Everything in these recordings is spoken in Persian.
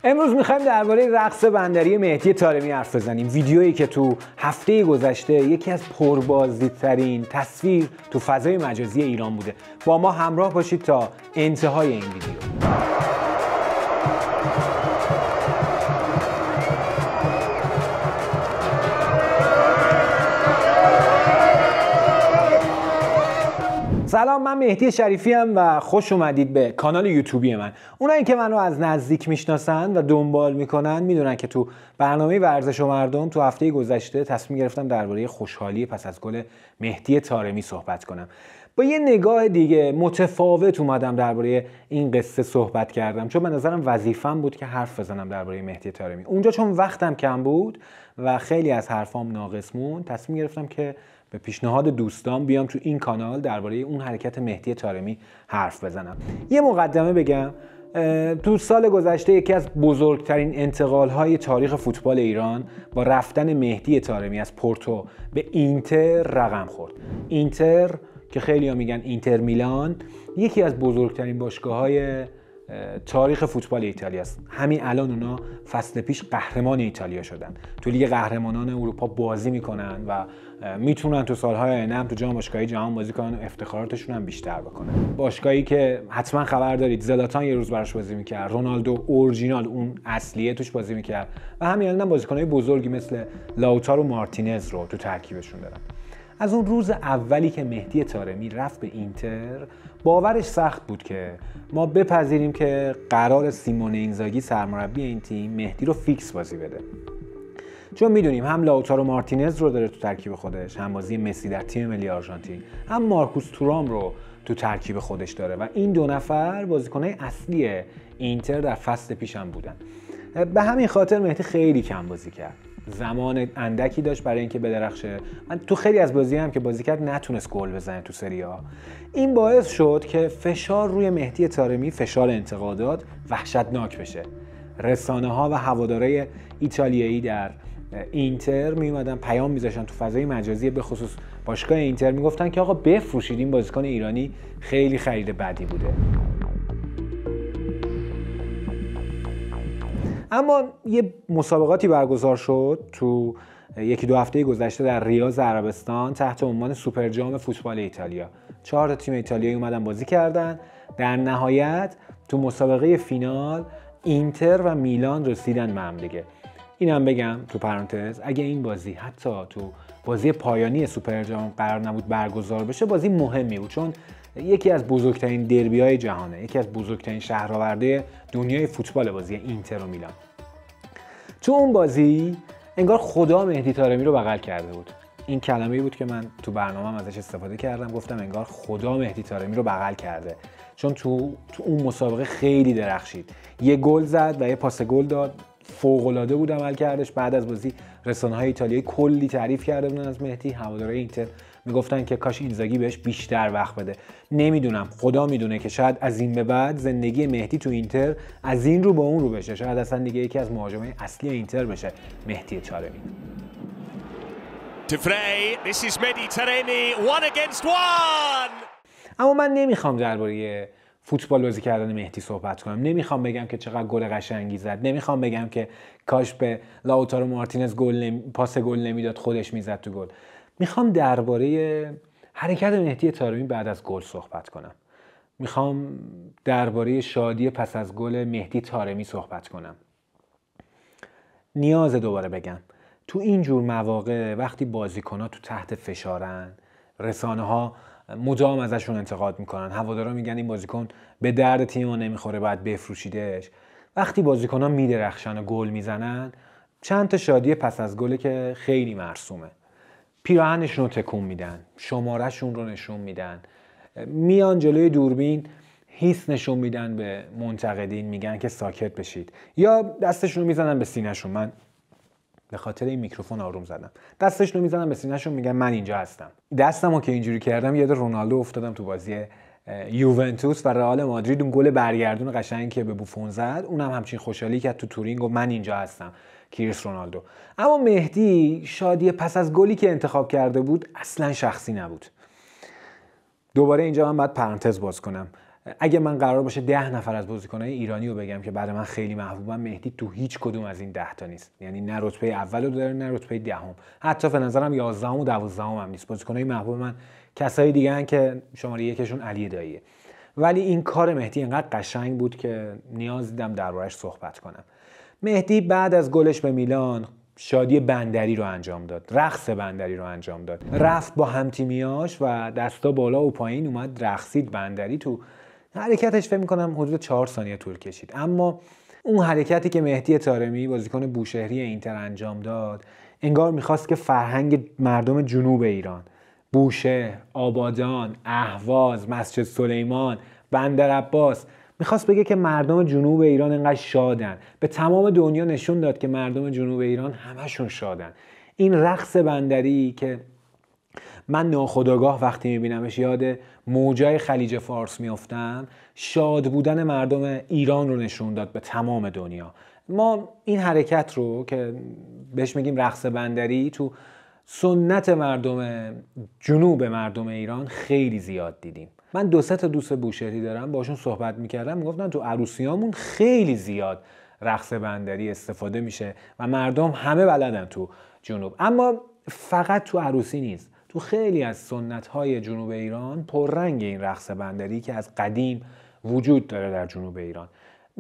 امروز میخوایم درباره رقص بندری مهدی طارمی حرف بزنیم. ویدیویی که تو هفته گذشته یکی از پربازدیدترین تصویر تو فضای مجازی ایران بوده. با ما همراه باشید تا انتهای این ویدیو. سلام، من مهدی شریفی ام و خوش اومدید به کانال یوتیوبی من. اونایی که منو از نزدیک میشناسن و دنبال میکنن میدونن که تو برنامه ورزش و مردم تو هفته گذشته تصمیم گرفتم درباره خوشحالی پس از گل مهدی طارمی صحبت کنم. با یه نگاه دیگه متفاوت اومدم درباره این قصه صحبت کردم، چون به نظرم وظیفه‌م بود که حرف بزنم درباره مهدی طارمی. اونجا چون وقتم کم بود و خیلی از حرفام ناقص موند، تصمیم گرفتم که به پیشنهاد دوستان بیام تو این کانال درباره اون حرکت مهدی طارمی حرف بزنم. یه مقدمه بگم. تو سال گذشته یکی از بزرگترین انتقال‌های تاریخ فوتبال ایران با رفتن مهدی طارمی از پورتو به اینتر رقم خورد. اینتر که خیلی‌ها میگن اینتر میلان، یکی از بزرگترین باشگاه‌های تاریخ فوتبال ایتالیا است. همین الان اونا فصل پیش قهرمان ایتالیا شدن. تو لیگ قهرمانان اروپا بازی میکنن و میتونن تو سالهای آینده هم تو جام باشگاهی جهان بازی کنن و افتخاراتشون هم بیشتر بکنن. باشگاهی که حتما خبر دارید زلاتان یه روز براش بازی میکرد، رونالدو اورجینال اون اصلیه توش بازی میکرد و همین الان بازیکنای بزرگی مثل لاوتارو مارتینز رو تو ترکیبشون دارن. از اون روز اولی که مهدی طارمی رفت به اینتر، باورش سخت بود که ما بپذیریم که قرار سیمون اینزاگی سرمربی این تیم مهدی رو فیکس بازی بده. چون میدونیم هم لاوتارو مارتینز رو داره تو ترکیب خودش، هم بازی مسی در تیم ملی آرژانتین، هم مارکوس تورام رو تو ترکیب خودش داره و این دو نفر بازیکنای اصلی اینتر در فصل پیشم بودن. به همین خاطر مهدی خیلی کم بازی کرد. زمان اندکی داشت برای اینکه بدرخشه. من تو خیلی از بازی هم که بازی کرد نتونست گل بزنه تو سری آ. این باعث شد که فشار روی مهدی طارمی، فشار انتقادات وحشتناک بشه. رسانه‌ها و هوادارهای ایتالیایی در اینتر می اومدن پیام میذاشتن تو فضای مجازی، به خصوص باشگاه اینتر میگفتن که آقا بفروشید، این بازیکن ایرانی خیلی خرید بدی بوده. اما یه مسابقاتی برگزار شد تو یکی دو هفته گذشته در ریاض عربستان تحت عنوان سوپر جام فوتبال ایتالیا. 4 تیم ایتالیایی اومدن بازی کردن. در نهایت تو مسابقه فینال اینتر و میلان رسیدن به هم دیگه. اینم بگم تو پرانتز، اگه این بازی حتی تو بازی پایانی سوپر جام قرار نبود برگزار بشه، بازی مهمی بود، چون یکی از بزرگترین دربی‌های جهانه، یکی از بزرگترین شهرآورده دنیای فوتبال، بازی اینتر و میلان. تو اون بازی انگار خدا مهدی طارمی رو بغل کرده بود. این کلمه‌ای بود که من تو برنامه‌ام ازش استفاده کردم، گفتم انگار خدا مهدی طارمی رو بغل کرده، چون تو اون مسابقه خیلی درخشید. یه گل زد و یه پاس گل داد، فوق‌العاده بود عمل کردش. بعد از بازی رسانه‌های ایتالیایی کلی تعریف کرده بودن از مهدی. هوادارهای اینتر میگفتن که کاش اینزاگی بهش بیشتر وقت بده. نمیدونم، خدا میدونه که شاید از این به بعد زندگی مهدی تو اینتر از این رو به اون رو بشه، شاید اصلا دیگه یکی از مهاجمای اصلی اینتر بشه مهدی طارمی. This is Mehdi Taremi, 1 against 1. اما من نمیخوام درباره فوتبال بازی کردن مهدی صحبت کنم. نمیخوام بگم که چقدر گل قشنگی زد. نمیخوام بگم که کاش به لاوتارو مارتینز پاس گل نمیداد، خودش میزد تو گل. میخوام درباره حرکت مهدی طارمی بعد از گل صحبت کنم. میخوام درباره شادی پس از گل مهدی طارمی صحبت کنم. نیاز دوباره بگم تو این جور مواقع وقتی بازیکن‌ها تو تحت فشارن، رسانه‌ها مدام ازشون انتقاد میکنن، هوادارا میگن این بازیکن به درد تیم ما نمیخوره، باید بفروشیدش. وقتی بازیکن‌ها میدرخشن و گل میزنن، چند تا شادی پس از گل که خیلی مرسومه. پیراهنشون رو تکون میدن، شمارهشون رو نشون میدن، میان جلوی دوربین هیس نشون میدن به منتقدین، میگن که ساکت بشید، یا دستشون رو میزنن به سینه‌شون. من به خاطر این میکروفون آروم زدم. دستشون رو میزنن به سینه‌شون، میگن من اینجا هستم. دستمو که اینجوری کردم یاد رونالدو افتادم تو بازی یوونتوس و رئال مادرید، اون گل برگردون قشنگی که به بوفون زد، اونم همچین خوشحالی که تو تورین گفت من اینجا هستم، کریس رونالدو. اما مهدی شادی پس از گلی که انتخاب کرده بود اصلا شخصی نبود. دوباره اینجا من باید پرانتز باز کنم. اگه من قرار باشه 10 نفر از بازیکن‌های ایرانی رو بگم که برای من خیلی محبوبن، مهدی تو هیچ کدوم از این 10 تا نیست. یعنی نه رتبه اول رو داره نه رتبه دهم، حتی به نظرم 11 و 12 هم نیست. بازیکن‌های محبوب من کسایی دیگه ان که شماره یکشون علی داییه. ولی این کار مهدی انقدر قشنگ بود که نیاز دیدم دربارش صحبت کنم. مهدی بعد از گلش به میلان شادی بندری رو انجام داد، رقص بندری رو انجام داد، رفت با همتیمیاش و دستا بالا و پایین اومد رقصید. بندری تو حرکتش فکر می‌کنم حدود 4 ثانیه طول کشید، اما اون حرکتی که مهدی طارمی بازیکن بوشهری اینتر انجام داد انگار می‌خواست که فرهنگ مردم جنوب ایران، بوشهر، آبادان، اهواز، مسجد سلیمان، بندرعباس، میخواست بگه که مردم جنوب ایران انقدر شادن. به تمام دنیا نشون داد که مردم جنوب ایران همشون شادن. این رقص بندری که من ناخودآگاه وقتی میبینمش یاد موجای خلیج فارس میافتم، شاد بودن مردم ایران رو نشون داد به تمام دنیا. ما این حرکت رو که بهش میگیم رقص بندری تو سنت مردم جنوب مردم ایران خیلی زیاد دیدیم. من 2-3 تا دوست بوشهری دارم، باشون صحبت میکردم، میگفتن تو عروسیامون خیلی زیاد رقص بندری استفاده میشه و مردم همه بلدن تو جنوب. اما فقط تو عروسی نیست، تو خیلی از سنت‌های جنوب ایران پررنگ این رقص بندری که از قدیم وجود داره در جنوب ایران.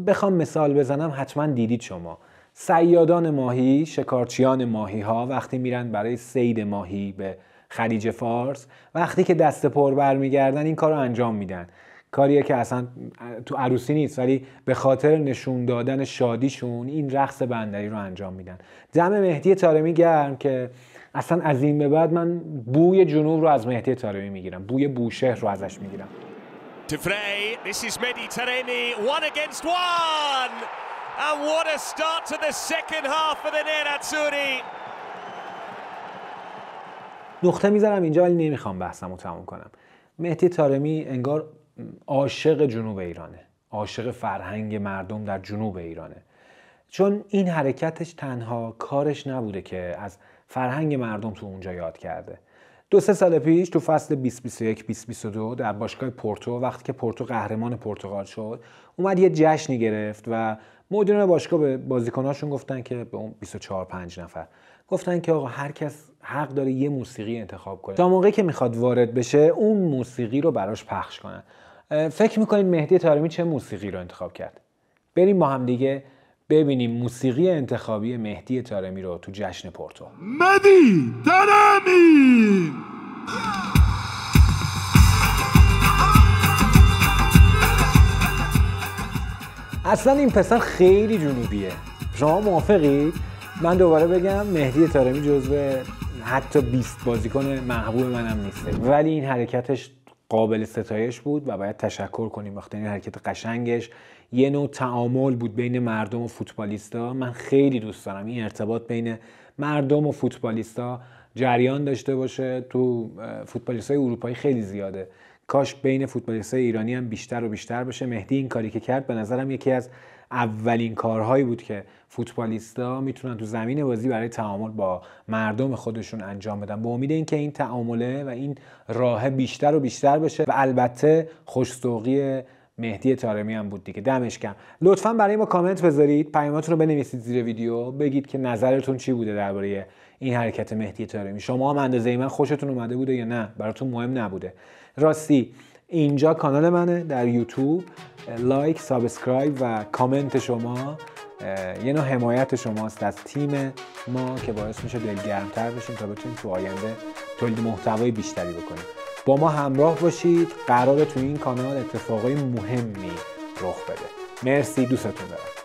بخوام مثال بزنم حتما دیدید شما صیادان ماهی، شکارچیان ماهی ها وقتی میرن برای صید ماهی به خلیج فارس، وقتی که دست پر برمیگردن این کارو انجام میدن. کاریه که اصلا تو عروسی نیست ولی به خاطر نشون دادن شادیشون این رقص بندری رو انجام میدن. دم مهدی طارمی گرم که اصلا از این به بعد من بوی جنوب رو از مهدی طارمی میگیرم، بوی بوشهر رو ازش میگیرم. This is Mehdi Taremi, 1 against 1. And what a start to the second half for the Nerazzurri. نقطه میذارم اینجا ولی نمیخوام بحثمو تموم کنم. مهدی طارمی انگار عاشق جنوب ایرانه، عاشق فرهنگ مردم در جنوب ایرانه. چون این حرکتش تنها کارش نبوده که از فرهنگ مردم تو اونجا یاد کرده. 2-3 سال پیش تو فصل 2021-2022 در باشگاه پورتو، وقتی که پورتو قهرمان پرتغال شد، اومد یه جشنی گرفت و مدیران باشگاه به بازیکناشون گفتن که به اون 24-25 نفر گفتن که آقا هر کس حق داره یه موسیقی انتخاب کنه، تا موقعی که میخواد وارد بشه اون موسیقی رو براش پخش کنن. فکر میکنید مهدی طارمی چه موسیقی رو انتخاب کرد؟ بریم با هم دیگه ببینیم موسیقی انتخابی مهدی طارمی رو تو جشن پورتو. مهدی طارمی. اصلا این پسر خیلی جنوبیه. شما موافقید؟ من دوباره بگم مهدی طارمی جزو حتی 20 بازیکن محبوب منم نیست، ولی این حرکتش قابل ستایش بود و باید تشکر کنیم. وقتی این حرکت قشنگش یه نوع تعامل بود بین مردم و فوتبالیستا. من خیلی دوست دارم این ارتباط بین مردم و فوتبالیستا جریان داشته باشه. تو فوتبالیستای اروپایی خیلی زیاده، کاش بین فوتبالیستای ایرانی هم بیشتر و بیشتر بشه. مهدی این کاری که کرد به نظرم یکی از اولین کارهایی بود که فوتبالیستا میتونن تو زمین بازی برای تعامل با مردم خودشون انجام بدن، با امید اینکه این تعامله و این راه بیشتر و بیشتر بشه. و البته خوش‌ذوقی مهدی طارمی هم بود دیگه. دمش گرم. لطفاً برای ما کامنت بذارید، پیاماتون رو بنویسید زیر ویدیو، بگید که نظرتون چی بوده درباره این حرکت مهدی طارمی. شما هم اندازه من خوشتون اومده بوده یا نه؟ براتون مهم نبوده؟ راستی اینجا کانال منه در یوتیوب، لایک، سابسکرایب و کامنت شما یه نوع حمایت شماست از تیم ما که باعث میشه دلگرمتر بشیم تا بتونیم تو آینده تولید محتوای بیشتری بکنیم. با ما همراه باشید، قراره تو این کانال اتفاقای مهمی رخ بده. مرسی، دوستتون دارم.